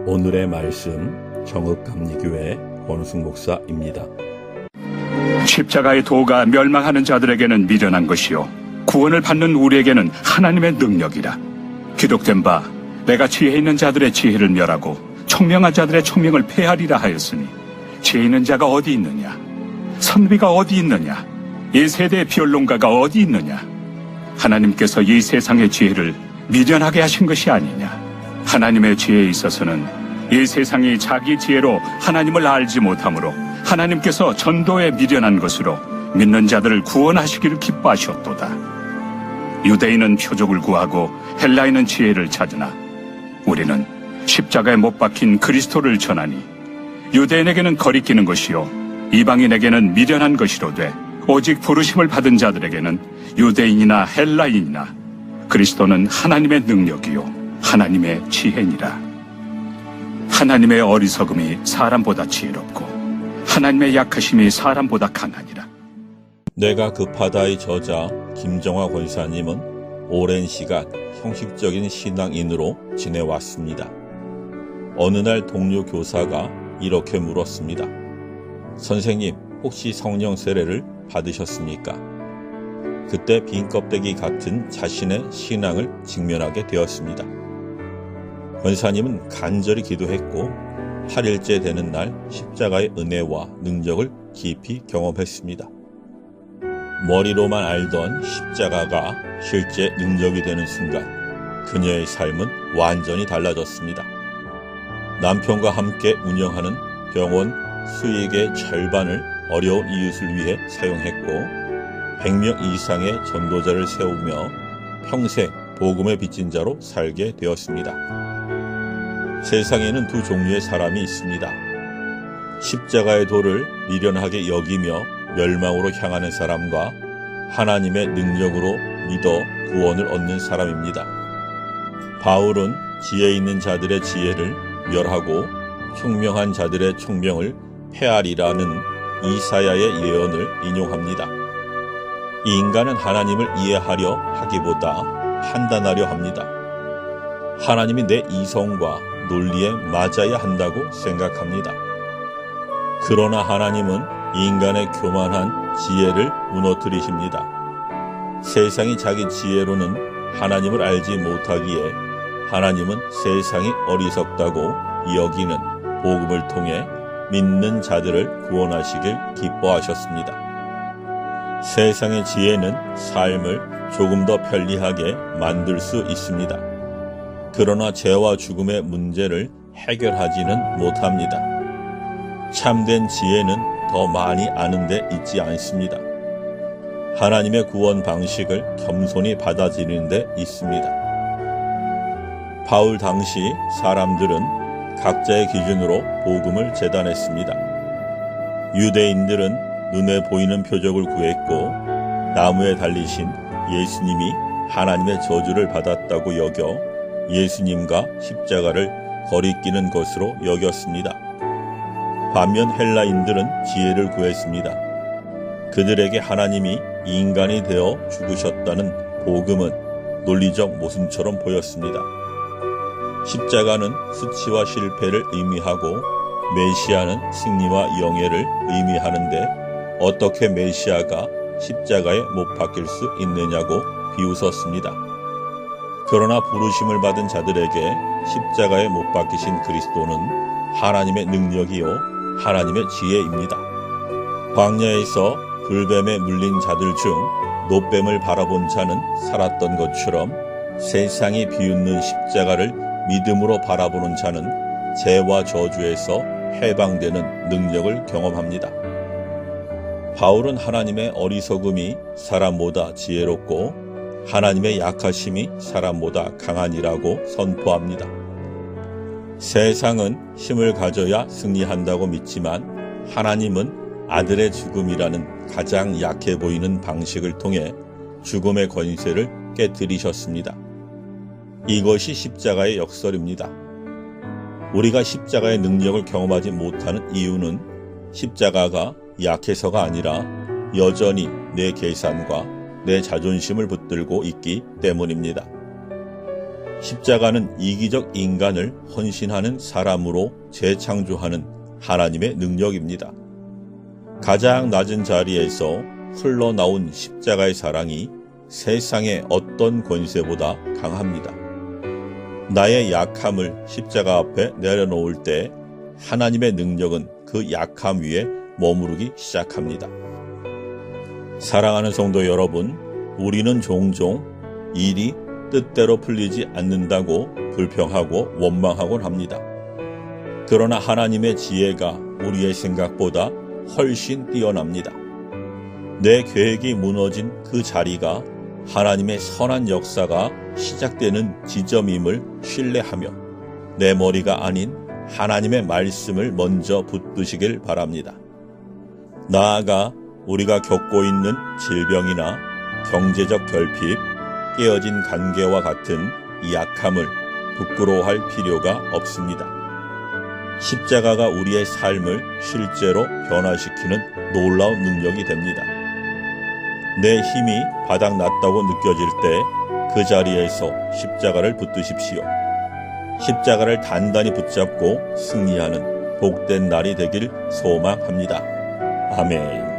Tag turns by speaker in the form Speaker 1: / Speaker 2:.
Speaker 1: 오늘의 말씀 정읍감리교회 권우승 목사입니다.
Speaker 2: 십자가의 도가 멸망하는 자들에게는 미련한 것이요 구원을 받는 우리에게는 하나님의 능력이라. 기록된 바 내가 지혜 있는 자들의 지혜를 멸하고 총명한 자들의 총명을 폐하리라 하였으니 지혜 있는 자가 어디 있느냐, 선비가 어디 있느냐, 이 세대의 변론가가 어디 있느냐. 하나님께서 이 세상의 지혜를 미련하게 하신 것이 아니냐. 하나님의 지혜에 있어서는 이 세상이 자기 지혜로 하나님을 알지 못하므로 하나님께서 전도에 미련한 것으로 믿는 자들을 구원하시기를 기뻐하셨도다. 유대인은 표적을 구하고 헬라인은 지혜를 찾으나 우리는 십자가에 못 박힌 그리스도를 전하니 유대인에게는 거리끼는 것이요 이방인에게는 미련한 것이로되 오직 부르심을 받은 자들에게는 유대인이나 헬라인이나 그리스도는 하나님의 능력이요 하나님의 지혜니라. 하나님의 어리석음이 사람보다 지혜롭고 하나님의 약하심이 사람보다 강하니라.
Speaker 1: 내가 급하다의 저자 김정화 권사님은 오랜 시간 형식적인 신앙인으로 지내왔습니다. 어느 날 동료 교사가 이렇게 물었습니다. 선생님, 혹시 성령 세례를 받으셨습니까? 그때 빈 껍데기 같은 자신의 신앙을 직면하게 되었습니다. 권사님은 간절히 기도했고 8일째 되는 날 십자가의 은혜와 능력을 깊이 경험했습니다. 머리로만 알던 십자가가 실제 능력이 되는 순간 그녀의 삶은 완전히 달라졌습니다. 남편과 함께 운영하는 병원 수익의 절반을 어려운 이웃을 위해 사용했고 100명 이상의 전도자를 세우며 평생 복음의 빚진 자로 살게 되었습니다. 세상에는 두 종류의 사람이 있습니다. 십자가의 도를 미련하게 여기며 멸망으로 향하는 사람과 하나님의 능력으로 믿어 구원을 얻는 사람입니다. 바울은 지혜 있는 자들의 지혜를 멸하고 총명한 자들의 총명을 폐하리라는 이사야의 예언을 인용합니다. 이 인간은 하나님을 이해하려 하기보다 판단하려 합니다. 하나님이 내 이성과 논리에 맞아야 한다고 생각합니다. 그러나 하나님은 인간의 교만한 지혜를 무너뜨리십니다. 세상이 자기 지혜로는 하나님을 알지 못하기에 하나님은 세상이 어리석다고 여기는 복음을 통해 믿는 자들을 구원하시길 기뻐하셨습니다. 세상의 지혜는 삶을 조금 더 편리하게 만들 수 있습니다. 그러나 죄와 죽음의 문제를 해결하지는 못합니다. 참된 지혜는 더 많이 아는 데 있지 않습니다. 하나님의 구원 방식을 겸손히 받아들이는 데 있습니다. 바울 당시 사람들은 각자의 기준으로 복음을 제단했습니다. 유대인들은 눈에 보이는 표적을 구했고 나무에 달리신 예수님이 하나님의 저주를 받았다고 여겨 예수님과 십자가를 거리끼는 것으로 여겼습니다. 반면 헬라인들은 지혜를 구했습니다. 그들에게 하나님이 인간이 되어 죽으셨다는 복음은 논리적 모순처럼 보였습니다. 십자가는 수치와 실패를 의미하고 메시아는 승리와 영예를 의미하는데 어떻게 메시아가 십자가에 못 박힐 수 있느냐고 비웃었습니다. 그러나 부르심을 받은 자들에게 십자가에 못 박히신 그리스도는 하나님의 능력이요 하나님의 지혜입니다. 광야에서 불뱀에 물린 자들 중 놋뱀을 바라본 자는 살았던 것처럼 세상이 비웃는 십자가를 믿음으로 바라보는 자는 죄와 저주에서 해방되는 능력을 경험합니다. 바울은 하나님의 어리석음이 사람보다 지혜롭고 하나님의 약하심이 사람보다 강하니라고 선포합니다. 세상은 힘을 가져야 승리한다고 믿지만 하나님은 아들의 죽음이라는 가장 약해 보이는 방식을 통해 죽음의 권세를 깨뜨리셨습니다. 이것이 십자가의 역설입니다. 우리가 십자가의 능력을 경험하지 못하는 이유는 십자가가 약해서가 아니라 여전히 내 계산과 내 자존심을 붙들고 있기 때문입니다. 십자가는 이기적 인간을 헌신하는 사람으로 재창조하는 하나님의 능력입니다. 가장 낮은 자리에서 흘러나온 십자가의 사랑이 세상의 어떤 권세보다 강합니다. 나의 약함을 십자가 앞에 내려놓을 때 하나님의 능력은 그 약함 위에 머무르기 시작합니다. 사랑하는 성도 여러분, 우리는 종종 일이 뜻대로 풀리지 않는다고 불평하고 원망하곤 합니다. 그러나 하나님의 지혜가 우리의 생각보다 훨씬 뛰어납니다. 내 계획이 무너진 그 자리가 하나님의 선한 역사가 시작되는 지점임을 신뢰하며 내 머리가 아닌 하나님의 말씀을 먼저 붙드시길 바랍니다. 나아가 우리가 겪고 있는 질병이나 경제적 결핍, 깨어진 관계와 같은 이 약함을 부끄러워할 필요가 없습니다. 십자가가 우리의 삶을 실제로 변화시키는 놀라운 능력이 됩니다. 내 힘이 바닥났다고 느껴질 때 그 자리에서 십자가를 붙드십시오. 십자가를 단단히 붙잡고 승리하는 복된 날이 되길 소망합니다. 아멘.